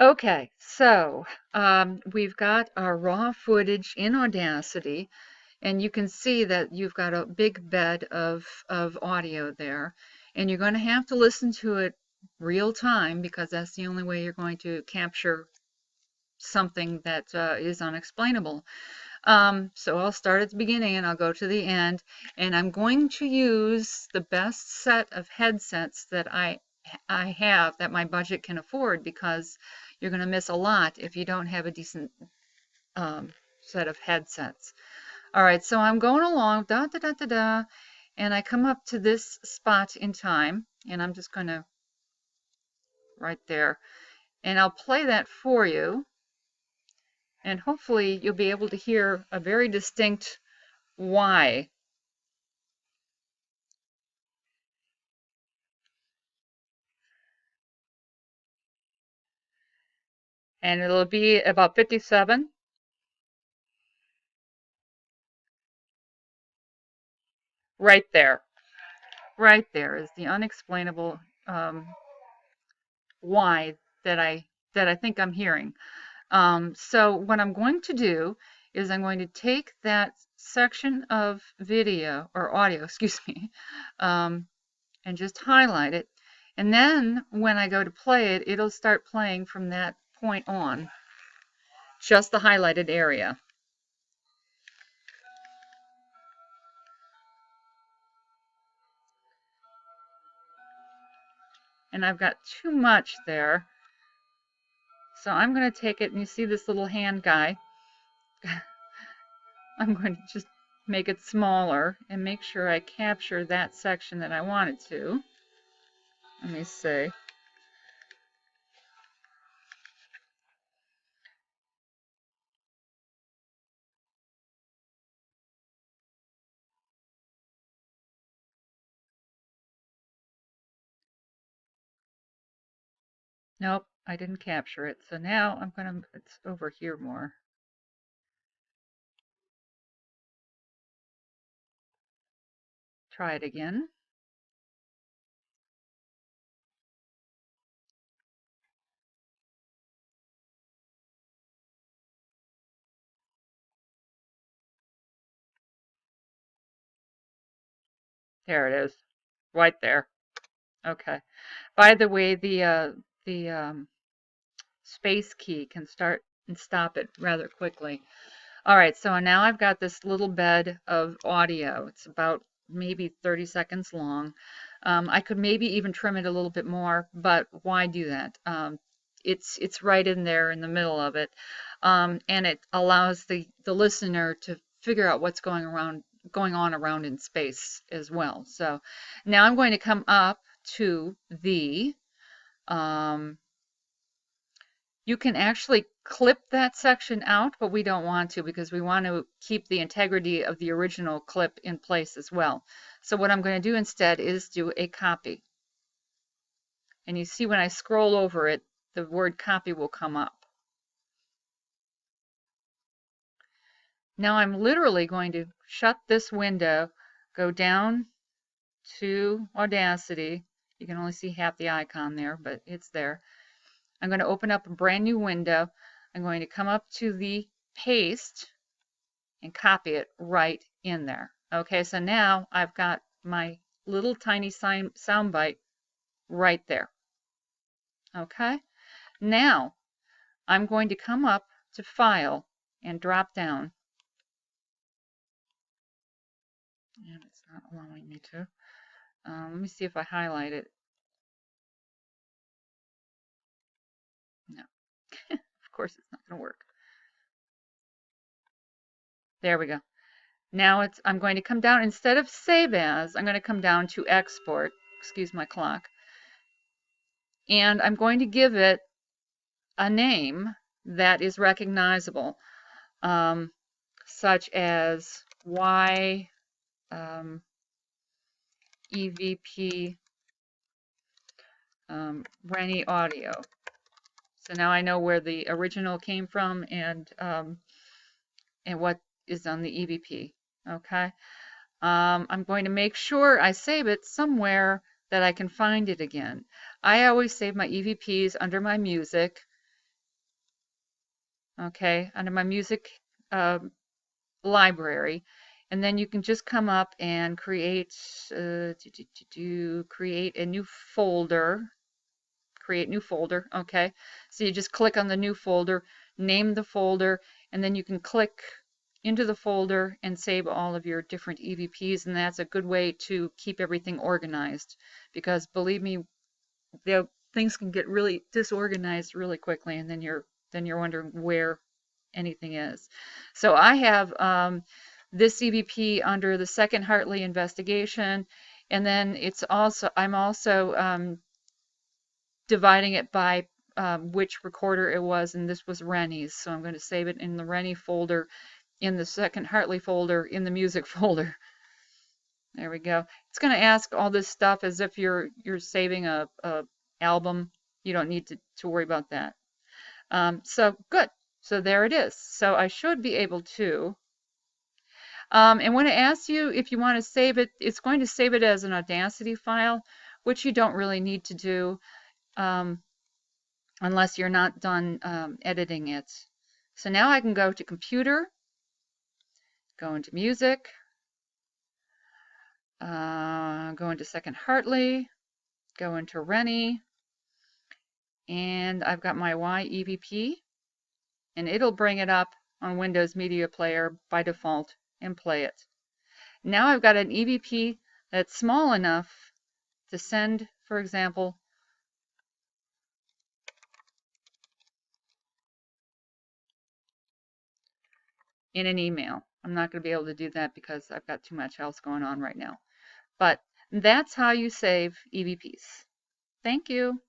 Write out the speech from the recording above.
Okay, so we've got our raw footage in Audacity, and you can see that you've got a big bed of audio there, and you're going to have to listen to it real time because that's the only way you're going to capture something that is unexplainable. So I'll start at the beginning and I'll go to the end, and I'm going to use the best set of headsets that I have that my budget can afford because you're going to miss a lot if you don't have a decent um, set of headsets. All right, so I'm going along, da da da da da, and I come up to this spot in time, and I'm just going to right there, and I'll play that for you, and hopefully you'll be able to hear a very distinct why. And it'll be about 57. Right there. Right there is the unexplainable why that I think I'm hearing. So what I'm going to do is I'm going to take that section of video or audio, excuse me, and just highlight it. And then when I go to play it, it'll start playing from that point on, just the highlighted area. And I've got too much there. So I'm going to take it, and you see this little hand guy. I'm going to just make it smaller and make sure I capture that section that I wanted to. Let me see. Nope, I didn't capture it. So now I'm going to, it's over here more. Try it again. There it is, right there. Okay. By the way, the space key can start and stop it rather quickly. All right, so now I've got this little bed of audio. It's about maybe 30 seconds long. I could maybe even trim it a little bit more, but why do that? It's right in there in the middle of it, and it allows the listener to figure out what's going on around in space as well. So now I'm going to come up to the you can actually clip that section out, but we don't want to because we want to keep the integrity of the original clip in place as well. So what I'm going to do instead is do a copy. And you see when I scroll over it, the word copy will come up. Now I'm literally going to shut this window, go down to Audacity. You can only see half the icon there, but it's there. I'm going to open up a brand new window. I'm going to come up to the paste and copy it right in there. Okay, so now I've got my little tiny sound bite right there. Okay, now I'm going to come up to File and drop down. And it's not allowing me to. Let me see if I highlight it. No, of course it's not going to work. There we go. Now I'm going to come down, instead of Save As, I'm going to come down to Export. Excuse my clock. And I'm going to give it a name that is recognizable, such as Y EVP Rennie Audio. So now I know where the original came from and what is on the EVP. Okay. I'm going to make sure I save it somewhere that I can find it again. I always save my EVPs under my music, okay, under my music uh, library. And then you can just come up and create, create a new folder. Create new folder, okay. So you just click on the new folder, name the folder, and then you can click into the folder and save all of your different EVPs, and that's a good way to keep everything organized, because believe me, things can get really disorganized really quickly, and then you're wondering where anything is. So I have this EVP under the second Hartley investigation, and then I'm also dividing it by which recorder it was, and this was Rennie's. So I'm going to save it in the Rennie folder, in the second Hartley folder, in the music folder. There we go. It's going to ask all this stuff as if you're saving a album. You don't need to worry about that. So good. So there it is. So I should be able to. And when it asks you if you want to save it, it's going to save it as an Audacity file, which you don't really need to do. Unless you're not done editing it. So now I can go to computer, go into music, go into second Hartley, go into Rennie, and I've got my Y EVP, and it'll bring it up on Windows Media Player by default and play it. Now I've got an EVP that's small enough to send, for example, in an email. I'm not going to be able to do that because I've got too much else going on right now. But that's how you save EVPs. Thank you.